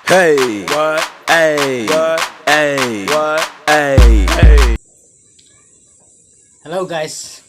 Hey, What? hey, What? hey, What? hey. Hey. Hello guys,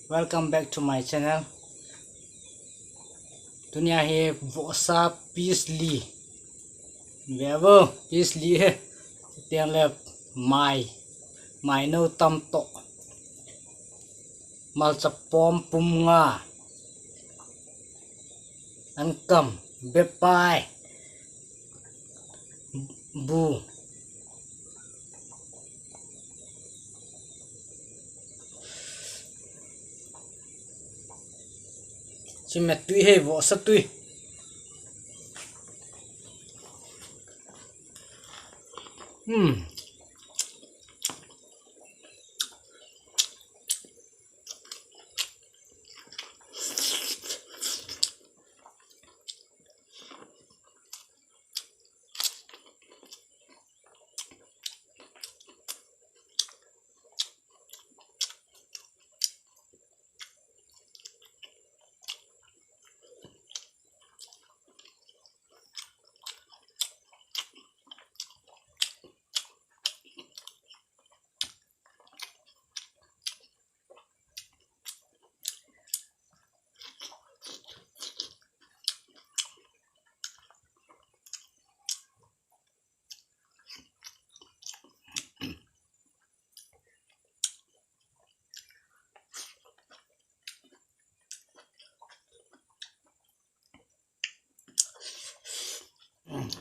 welcome back to my channel. Dunia he vosa peacely. Wever peacely he. Tiang le my no tam to. Mal sa pom pum nga. Ankam bepai. Bu. Chỉ mẹ tui he vosa tui.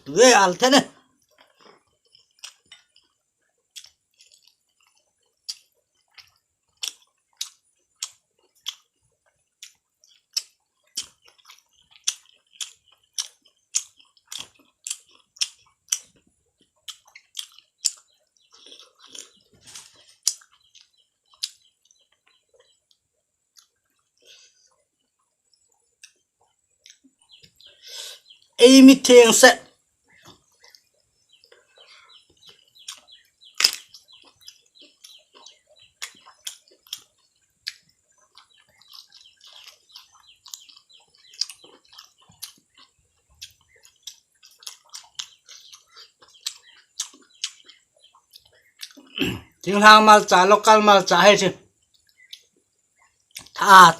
Tui al thế này. Amy thiêng set. Tiếng hàng mal trả local mal trả hết chứ. Thà.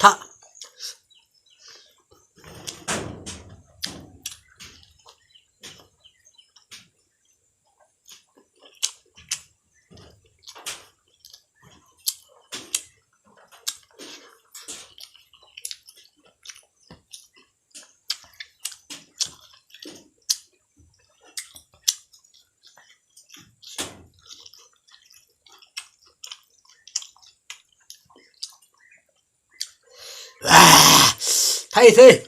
Thay thế.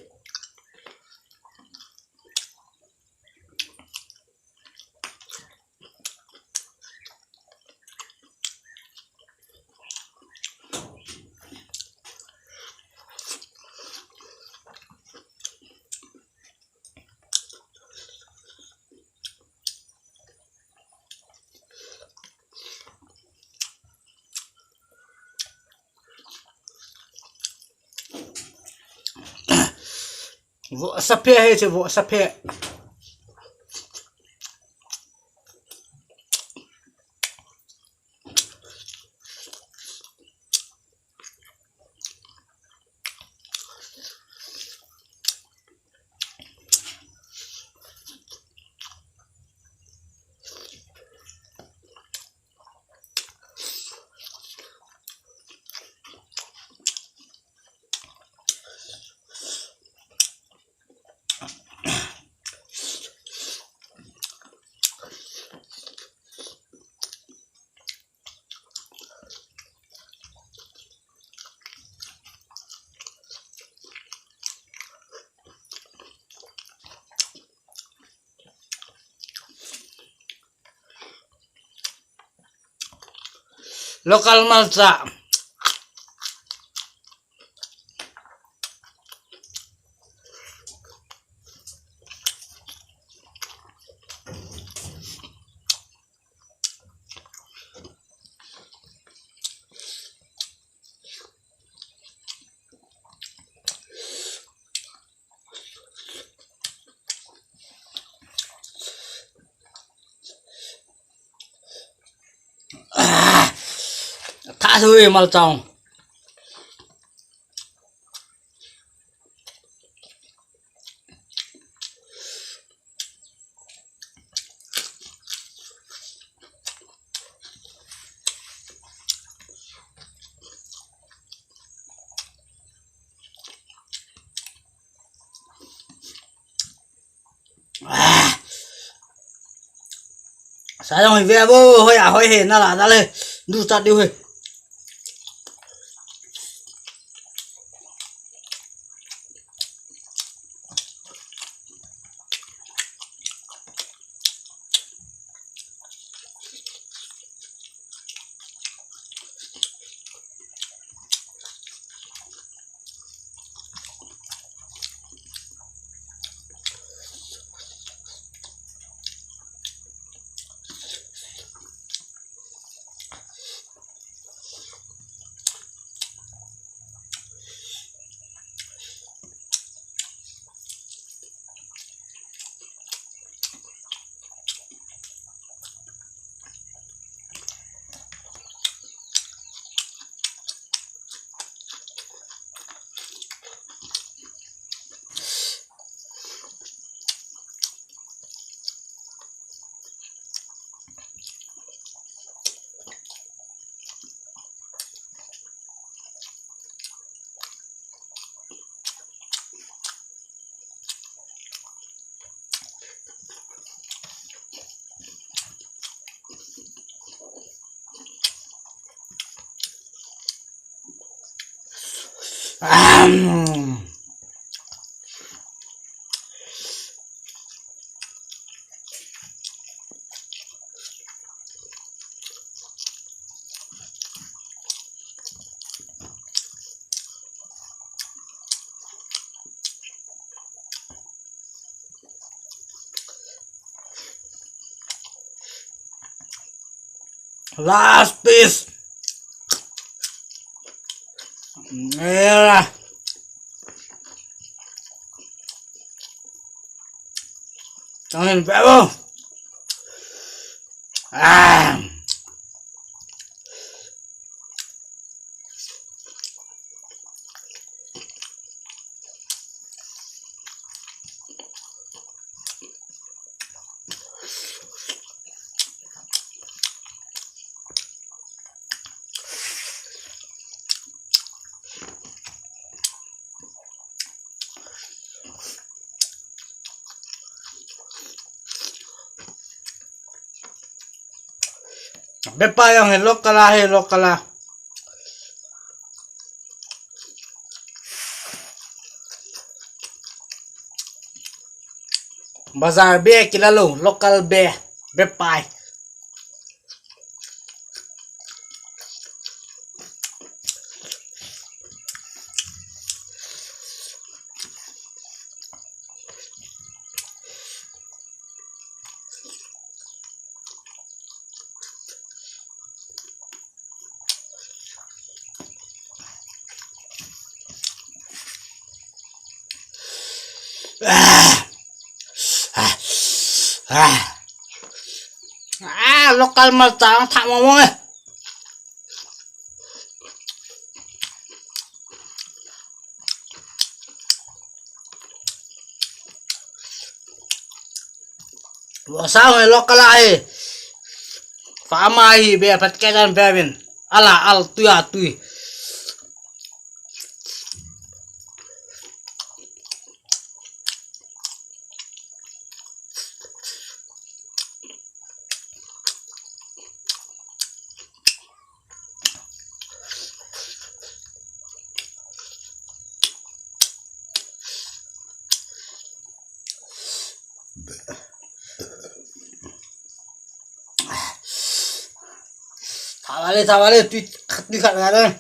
Vỗ sắp hết hay chứ vỗ sắp hết. Local malta. thôi mal chong. Sao rồi về bố hồi à hồi hển là đã lên đu chặt đi hồi. Last piece. Yeah. Jangan bebo. Ah. Bepa yang lokal lah. Bazar be kilalo, lokal be, bepai. Lokal malta tak ngomong eh. Sao lokal ai. Famai be patketan bevin. Ala al tuya tui. Tawale tui kat ngada.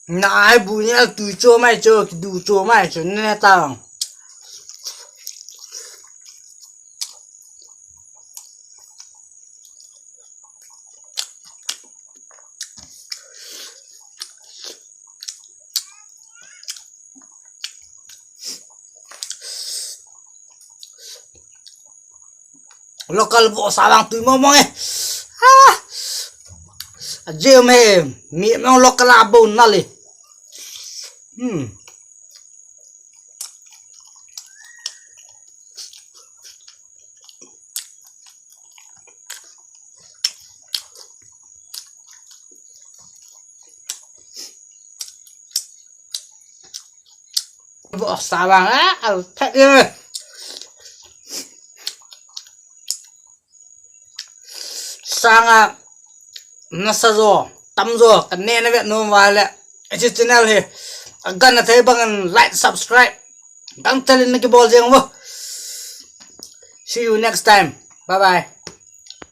Nãy bùi nhá tùy chua mày chơi đủ chua mày cho nên tao local bộ salang tùy mong mong ấy Jêu mày miệng mong local abon nà lì bộ salang á thẹn đi sang nasa zo tam zo kan ne na vet no wala e channel he agan na thay bang like subscribe dang talin na ki bol jeng wo see you next time bye bye